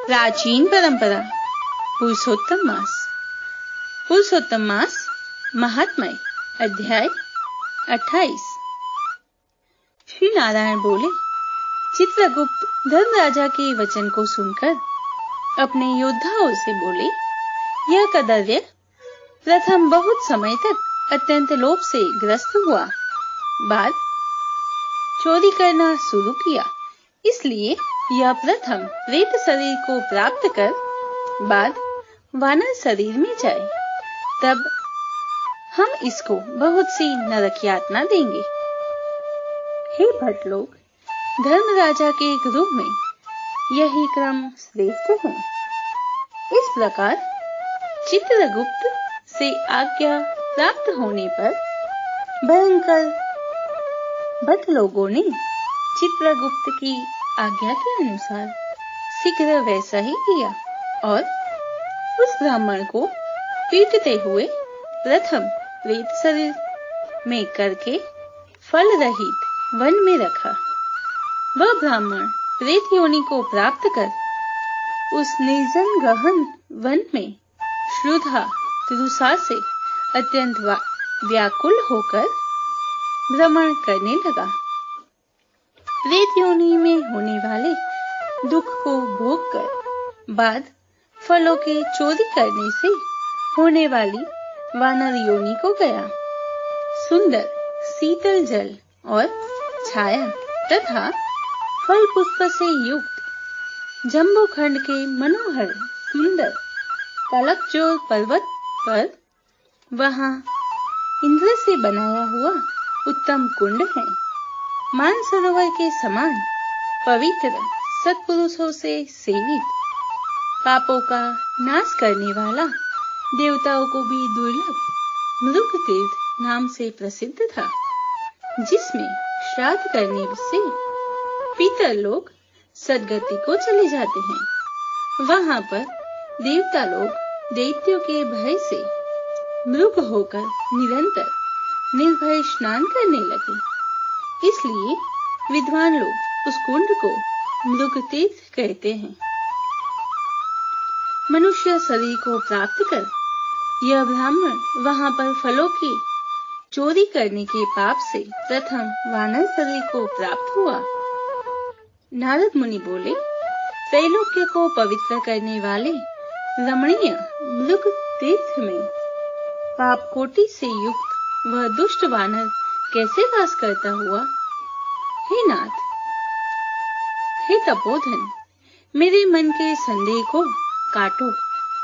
प्राचीन परंपरा पुरुषोत्तम मास। पुरुषोत्तम मास महात्म्य अध्याय 28। श्री नारायण बोले, चित्रगुप्त धर्मराजा के वचन को सुनकर अपने योद्धाओं से बोले, यह कदर्य प्रथम बहुत समय तक अत्यंत लोभ से ग्रस्त हुआ, बाद चोरी करना शुरू किया, इसलिए यह प्रथम प्रेत शरीर को प्राप्त कर बाद वानर शरीर में जाए, तब हम इसको बहुत सी नरक यातना देंगे। हे भट लोग, धर्मराजा के गृह में यही क्रम श्रेष्ठ है। इस प्रकार चित्रगुप्त से आज्ञा प्राप्त होने पर भयंकर भट लोगों ने चित्रगुप्त की आज्ञा के अनुसार शीघ्र वैसा ही किया और उस ब्राह्मण को पीटते हुए प्रथम प्रेत शरीर में करके फल रहित वन में रखा। वह ब्राह्मण प्रेत योनि को प्राप्त कर उस निर्जन गहन वन में श्रद्धा तृषा से अत्यंत व्याकुल होकर भ्रमण करने लगा। प्रेत योनि में होने वाले दुख को भोग कर बाद फलों के चोरी करने से होने वाली वानर योनि को गया। सुंदर शीतल जल और छाया तथा फल पुष्प से युक्त जम्बूखंड के मनोहर सुंदर कलकचोर पर्वत पर वहां इंद्र से बनाया हुआ उत्तम कुंड है। मानसरोवर के समान पवित्र सत्पुरुषों से सेवित, पापों का नाश करने वाला, देवताओं को भी दुर्लभ मृग तीर्थ नाम से प्रसिद्ध था, जिसमें श्राद्ध करने से पितर लोग सद्गति को चले जाते हैं। वहां पर देवता लोग दैत्यों के भय से मृग होकर निरंतर निर्भय स्नान करने लगे, इसलिए विद्वान लोग उस कुंड को मृग तीर्थ कहते हैं। मनुष्य शरीर को प्राप्त कर यह ब्राह्मण वहां पर फलों की चोरी करने के पाप से प्रथम वानर शरीर को प्राप्त हुआ। नारद मुनि बोले, त्रैलोक्य को पवित्र करने वाले रमणीय मृग तीर्थ में पाप कोटि से युक्त वह दुष्ट वानर कैसे वास करता हुआ? हे नाथ, हे तपोधन, मेरे मन के संदेह को काटो,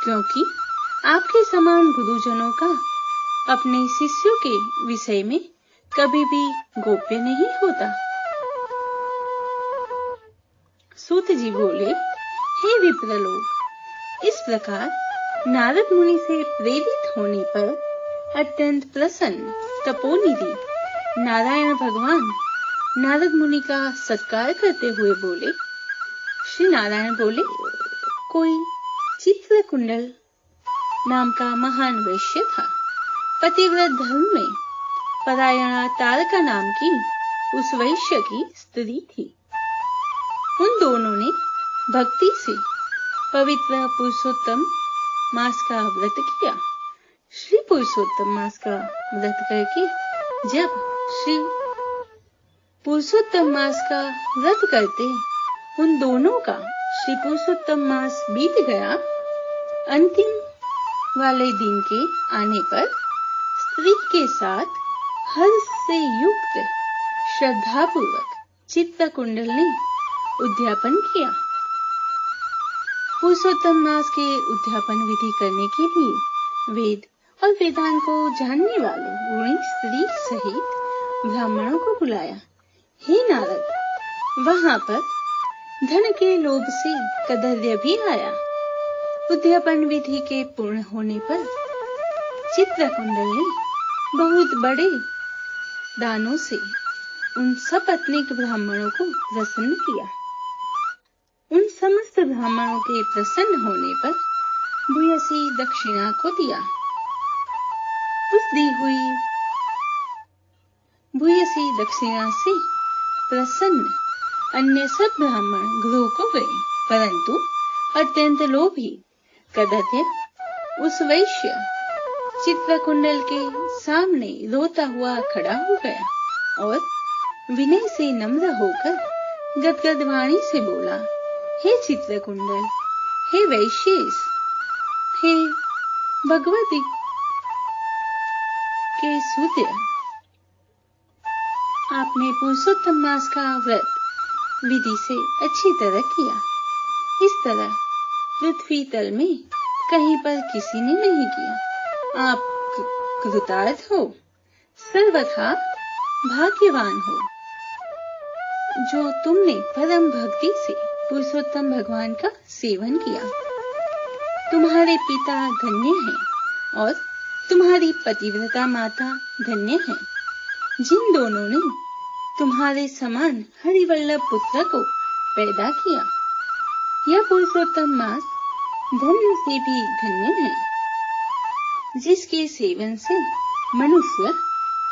क्योंकि आपके समान गुरुजनों का अपने शिष्यों के विषय में कभी भी गोप्य नहीं होता। सूत जी बोले, हे विप्र लोग, इस प्रकार नारद मुनि से प्रेरित होने पर अत्यंत प्रसन्न तपोनिधि नारायण भगवान नारद मुनि का सत्कार करते हुए बोले। श्री नारायण बोले, कोई चित्रकुंडल नाम का महान वैश्य था। पतिव्रत धर्म में परायणा तारका नाम की उस वैश्य की स्त्री थी। उन दोनों ने भक्ति से पवित्र पुरुषोत्तम मास का व्रत किया। श्री पुरुषोत्तम मास का व्रत करके जब श्री पुरुषोत्तम मास का व्रत करते उन दोनों का श्री पुरुषोत्तम मास बीत गया, अंतिम वाले दिन के आने पर स्त्री के साथ हर्ष से युक्त श्रद्धापूर्वक चित्रकुंडल ने उद्यापन किया। पुरुषोत्तम मास के उद्यापन विधि करने के लिए वेद और वेदांत को जानने वाले गुणी स्त्री सहित ब्राह्मणों को बुलाया। हे नारद, वहां पर धन के लोभ से कदर्य भी आया। उद्यापन विधि के पूर्ण होने पर चित्रकुंडल ने बहुत बड़े दानों से उन सपत्नीक ब्राह्मणों को प्रसन्न किया। उन समस्त ब्राह्मणों के प्रसन्न होने पर भूयसी दक्षिणा को दिया। उस दी हुई भूयसी दक्षिणा से प्रसन्न अन्य सब ब्राह्मण गृह को गए, परंतु अत्यंत लोभी कदर्य उस वैश्य चित्रकुंडल के सामने रोता हुआ खड़ा हो गया और विनय से नम्र होकर गदगद वाणी से बोला, हे चित्रकुंडल, हे वैश्येश, हे भगवती के सूत्र, आपने पुरुषोत्तम मास का व्रत विधि से अच्छी तरह किया। इस तरह पृथ्वी तल में कहीं पर किसी ने नहीं किया। आप कृतार्थ हो, सर्वथा भाग्यवान हो जो तुमने परम भक्ति से पुरुषोत्तम भगवान का सेवन किया। तुम्हारे पिता धन्य हैं और तुम्हारी पतिव्रता माता धन्य है, जिन दोनों ने तुम्हारे समान हरिवल्लभ पुत्र को पैदा किया। यह पुरुषोत्तम मास धन्य से भी धन्य है, जिसके सेवन से मनुष्य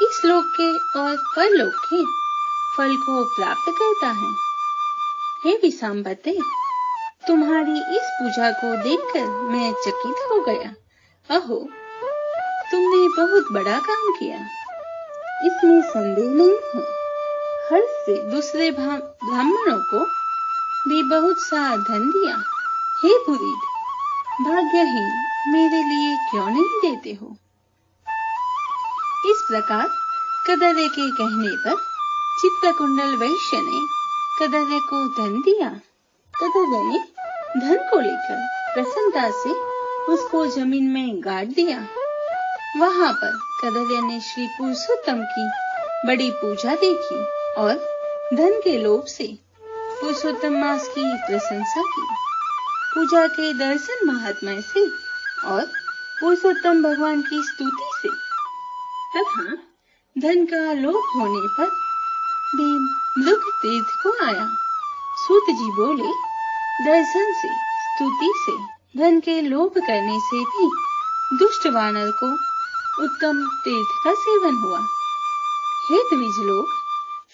इस लोक के और परलोक के फल को प्राप्त करता है। हे विशांबते, तुम्हारी इस पूजा को देखकर मैं चकित हो गया। अहो, तुमने बहुत बड़ा काम किया, इसमें संदेह नहीं है। हर्ष से दूसरे ब्राह्मणों को भी बहुत सा धन दिया। हे पुरीत, भाग्यहीन मेरे लिए क्यों नहीं देते हो? इस प्रकार कदर्य के कहने पर चित्रकुंडल वैश्य ने कदर्य को धन दिया। कदर्य ने धन को लेकर प्रसन्नता से उसको जमीन में गाड़ दिया। वहां पर कदर्य ने श्री पुरुषोत्तम की बड़ी पूजा देखी और धन के लोभ से पुरुषोत्तम मास की प्रशंसा की। पूजा के दर्शन महात्म्य से और पुरुषोत्तम भगवान की स्तुति से तथा धन का लोभ होने पर भी मृग तीर्थ को आया। सूत जी बोले, दर्शन से, स्तुति से, धन के लोभ करने से भी दुष्ट वानर को उत्तम तीर्थ का सेवन हुआ। हे द्विज लोग,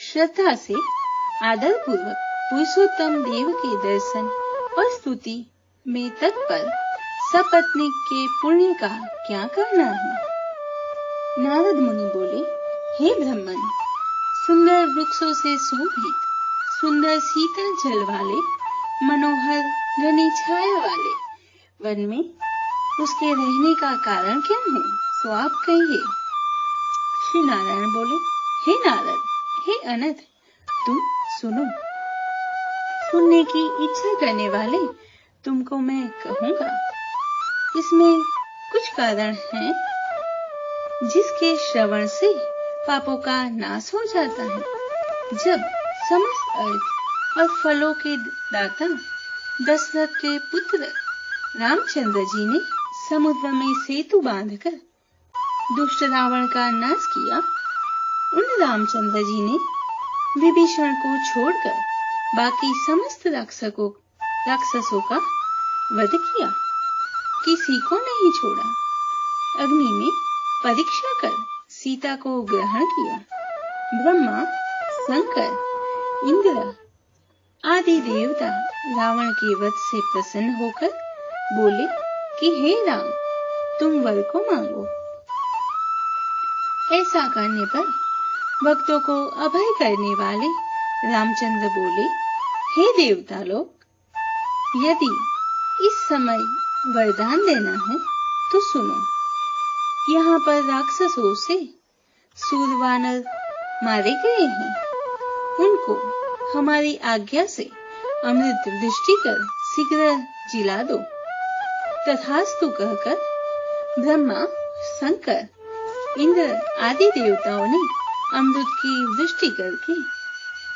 श्रद्धा से आदर पूर्वक पुरुषोत्तम देव के दर्शन और स्तुति में तत्पर सपत्नीक के पुण्य का क्या करना है? नारद मुनि बोले, हे ब्रह्मन, सुंदर वृक्षों से शोभित, सुंदर शीतल जल वाले, मनोहर घनी छाया वाले वन में उसके रहने का कारण क्या है, सो आप कहिए। श्री नारायण बोले, हे नारद, हे अनंत, तुम सुनो। सुनने की इच्छा करने वाले तुमको मैं कहूंगा। इसमें कुछ कारण हैं जिसके श्रवण से पापों का नाश हो जाता है। जब समस्त अर्थ और फलों के दाता दशरथ के पुत्र रामचंद्र जी ने समुद्र में सेतु बांधकर दुष्ट रावण का नाश किया, उन रामचंद्र जी ने विभीषण को छोड़कर बाकी समस्त राक्षसों का वध किया, किसी को नहीं छोड़ा। अग्नि में परीक्षा कर सीता को ग्रहण किया। ब्रह्मा, शंकर, इंद्र आदि देवता रावण के वध से प्रसन्न होकर बोले कि हे राम, तुम वर को मांगो। ऐसा करने पर भक्तों को अभय करने वाले रामचंद्र बोले, हे देवता लोग, यदि इस समय वरदान देना है तो सुनो। यहाँ पर राक्षसों से सूरवानर मारे गए हैं, उनको हमारी आज्ञा से अमृत वृष्टि कर शीघ्र जिला दो। तथास्तु कहकर ब्रह्मा, शंकर, इंद्र आदि देवताओं ने अमृत की वृष्टि करके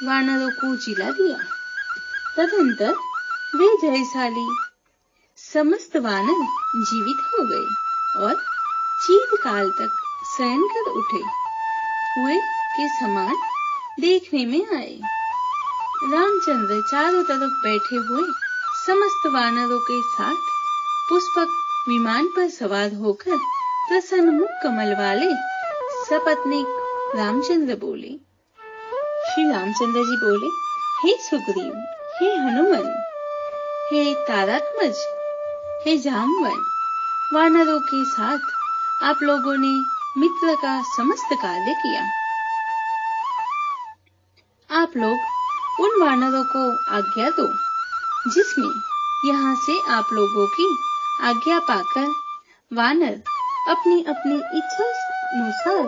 वानरों को जिला दिया। तदंतर वे जयशाली समस्त वानर जीवित हो गए और चीर काल तक शयन कर उठे हुए के समान देखने में आए। रामचंद्र चारों तरफ बैठे हुए समस्त वानरों के साथ पुष्पक विमान पर सवार होकर प्रसन्न मुख कमल वाले सपत्नीक रामचंद्र बोले। श्री रामचंद्र जी बोले, हे सुग्रीव, हे हनुमान, हे तारात्मज, हे जामवन, वानरों के साथ आप लोगों ने मित्र का समस्त कार्य किया। आप लोग उन वानरों को आज्ञा दो जिसमें यहाँ से आप लोगों की आज्ञा पाकर वानर अपनी अपनी इच्छा अनुसार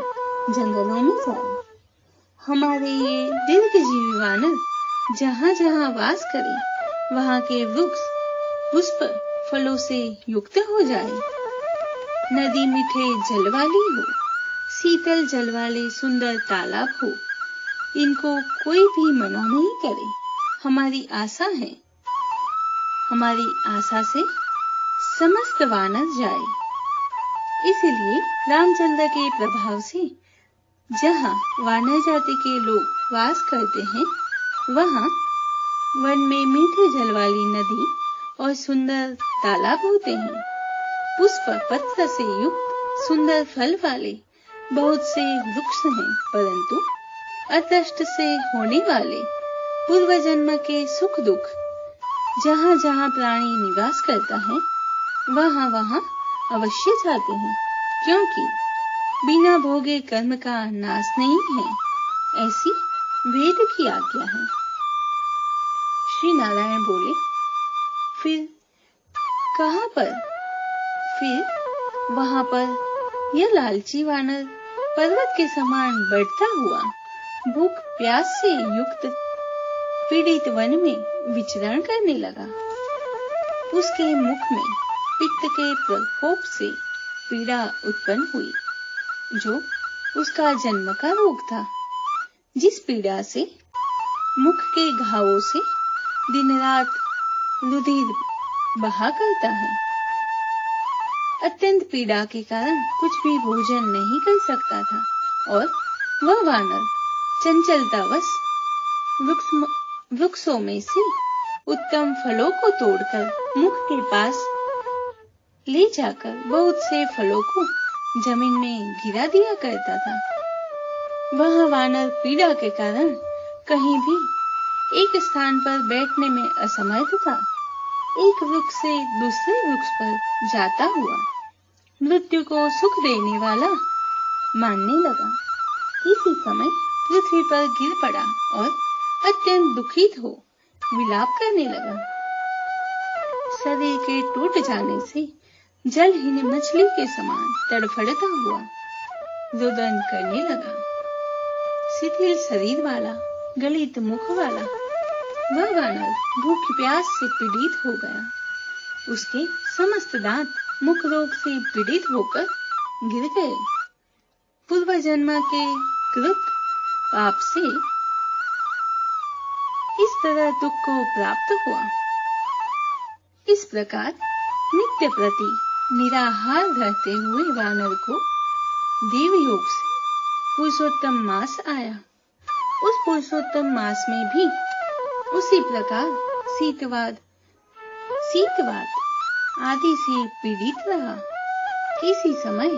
जंगलों में जाए। हमारे ये दीर्घजीवी वानर जहाँ जहाँ वास करे वहाँ के वृक्ष पुष्प फलों से युक्त हो जाए। नदी मीठे जल वाली हो, शीतल जल वाले सुंदर तालाब हो, इनको कोई भी मना नहीं करे। हमारी आशा है, हमारी आशा से समस्त वानर जाए। इसलिए रामचंद्र के प्रभाव से जहाँ वानर जाति के लोग वास करते हैं, वहाँ वन में मीठे जल वाली नदी और सुंदर तालाब होते हैं। पुष्प पत्र से युक्त सुंदर फल वाले बहुत से वृक्ष हैं, परंतु अदृष्ट से होने वाले पूर्व जन्म के सुख दुख जहाँ जहाँ प्राणी निवास करता है वहाँ वहाँ अवश्य जाते हैं, क्योंकि बिना भोगे कर्म का नाश नहीं है, ऐसी वेद की आज्ञा है। श्री नारायण बोले, फिर कहाँ पर? फिर वहाँ पर यह लालची वानर पर्वत के समान बढ़ता हुआ भूख प्यास से युक्त पीड़ित वन में विचरण करने लगा। उसके मुख में पित्त के प्रकोप से पीड़ा उत्पन्न हुई, जो उसका जन्म का रोग था। जिस पीड़ा से मुख के घावों से दिन रात रुधिर बहा करता है, अत्यंत पीड़ा के कारण कुछ भी भोजन नहीं कर सकता था और वह वानर चंचलतावश वृक्षों में से उत्तम फलों को तोड़कर मुख के पास ले जाकर बहुत से फलों को जमीन में गिरा दिया करता था। वह वानर पीड़ा के कारण कहीं भी एक स्थान पर बैठने में असमर्थ था। एक वृक्ष से दूसरे वृक्ष पर जाता हुआ मृत्यु को सुख देने वाला मानने लगा। इसी समय पृथ्वी पर गिर पड़ा और अत्यंत दुखित हो विलाप करने लगा। शरीर के टूट जाने से जलहीन मछली के समान तड़फड़ता हुआ रुदन करने लगा। शिथिल शरीर वाला, गलित मुख वाला वह वानर भूख प्यास से पीड़ित हो गया। उसके समस्त दांत मुख रोग से पीड़ित होकर गिर गए। पूर्व जन्म के कृत पाप से इस तरह दुख को प्राप्त हुआ। इस प्रकार नित्य प्रति निराहार रहते हुए वानर को देवयोग से पुरुषोत्तम मास आया। उस पुरुषोत्तम मास में भी उसी प्रकार शीतवात आदि से पीड़ित रहा। इसी समय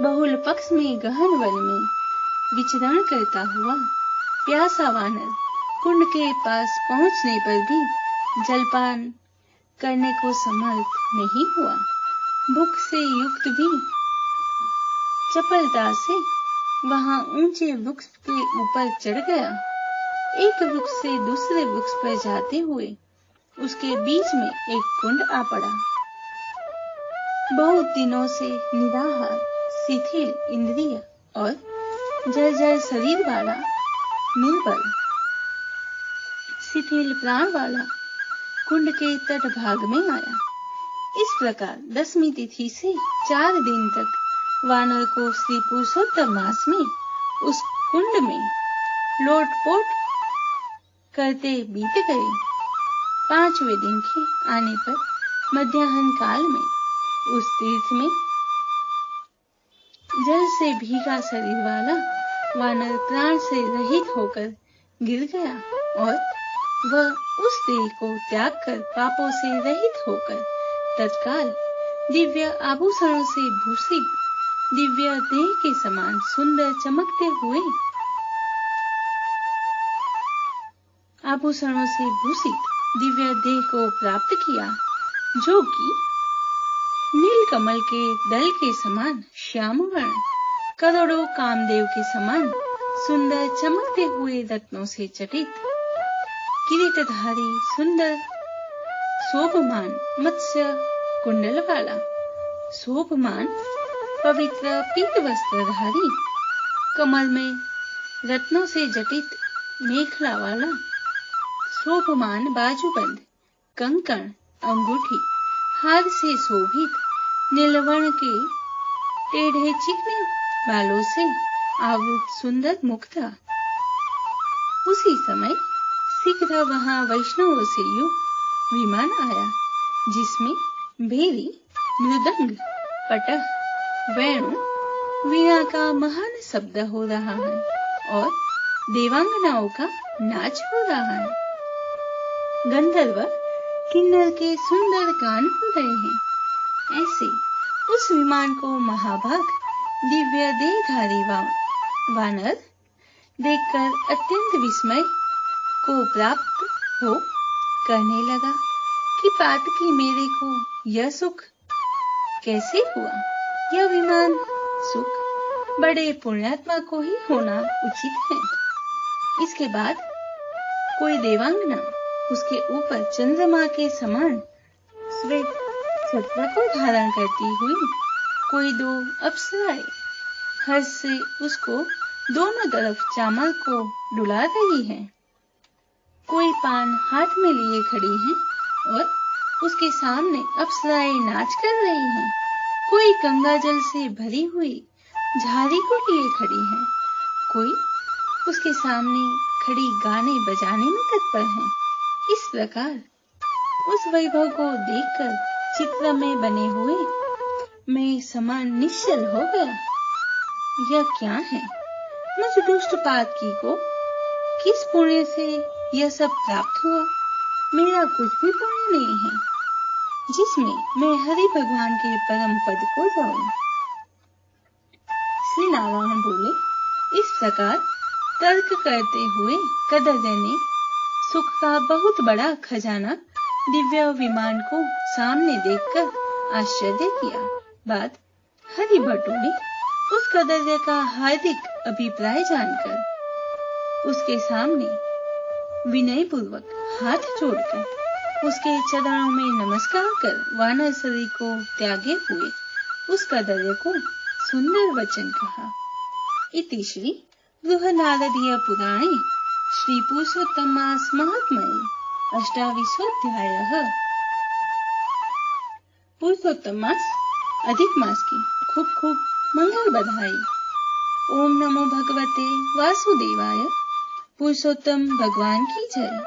बहुल पक्ष में गहन वन में विचरण करता हुआ प्यासा वानर कुंड के पास पहुंचने पर भी जलपान करने को समर्थ नहीं हुआ। भूख से युक्त भी चपलता से वहां ऊंचे वृक्ष के ऊपर चढ़ गया। एक वृक्ष से दूसरे वृक्ष पर जाते हुए उसके बीच में एक कुंड आ पड़ा। बहुत दिनों से निराहार, शिथिल इंद्रिय और जर्जर शरीर वाला, निर्बल शिथिल प्राण वाला कुंड के तट भाग में आया। इस प्रकार 10वीं तिथि से 4 दिन तक वानर को श्री पुरुषोत्तम मास में उस कुंड में लोटपोट करते बीत गए। 5वें दिन के आने पर मध्याह्न काल में उस तीर्थ में जल से भीगा शरीर वाला वानर प्राण से रहित होकर गिर गया और वह उस देह को त्याग कर पापों से रहित होकर तत्काल दिव्य आभूषणों से भूषित दिव्य देह के समान सुंदर चमकते हुए आभूषणों से भूषित दिव्य देह को प्राप्त किया, जो कि नीलकमल के दल के समान श्याम वर्ण, करोड़ों कामदेव के समान सुंदर चमकते हुए रत्नों से जटित, किरीटधारी, सुंदर शोभमान मत्स्य कुंडल वाला, शोभमान पवित्र पीत वस्त्रधारी, कमल में रत्नों से जटित मेखला वाला, शोभमान बाजूबंद, कंकण, अंगूठी, हार से शोभित, नीलवर्ण के टेढ़े चिकने बालों से आवृत सुंदर मुख था। उसी समय शीघ्र वहां वैष्णवों से युक्त विमान आया, जिसमें भेरी, मृदंग, पटह, वेणु, वीणा का महान शब्द हो रहा है और देवांगनाओं का नाच हो रहा है। गंधर्व किन्नर के सुंदर गान हो रहे हैं। ऐसे उस विमान को महाभाग दिव्य देहधारी वानर देखकर अत्यंत विस्मय को प्राप्त हो कहने लगा कि पातकी मेरे को यह सुख कैसे हुआ? यह विमान सुख बड़े पुण्यात्मा को ही होना उचित है। इसके बाद कोई देवांगना उसके ऊपर चंद्रमा के समान श्वेत छत्र को धारण करती हुई, कोई दो अप्सराएं हर्ष से उसको दोनों तरफ चामर को डुला रही है, कोई पान हाथ में लिए खड़ी है और उसके सामने अप्सराएं नाच कर रही हैं, कोई गंगा जल से भरी हुई झाड़ी को लिए खड़ी है, कोई उसके सामने खड़ी गाने बजाने में तत्पर है। इस प्रकार उस वैभव को देखकर चित्र में बने हुए मैं समान निश्चल हो गया। यह क्या है? मुझ दुष्ट पातकी को किस पुण्य से यह सब प्राप्त हुआ? मेरा कुछ भी पुण्य नहीं है जिसमें मैं हरि भगवान के परम पद को जाऊं। श्री नारायण बोले। इस प्रकार तर्क करते हुए कदर्य ने सुख का बहुत बड़ा खजाना दिव्य विमान को सामने देखकर आश्चर्य किया। बाद हरि भट्टों ने उस कदर्य का हार्दिक अभिप्राय जानकर उसके सामने विनय पूर्वक हाथ जोड़कर उसके चरणों में नमस्कार कर वानर शरीर को त्यागे हुए उस कदर्य को सुंदर वचन कहा। इति श्री बृहन्नारदीय पुराणे श्री पुरुषोत्तम मास महात्म्ये अष्टाविंशोऽध्यायः। पुरुषोत्तम मास अधिक मास की खूब खूब मंगल बधाई। ओम नमो भगवते वासुदेवाय। पुरुषोत्तम भगवान की जय।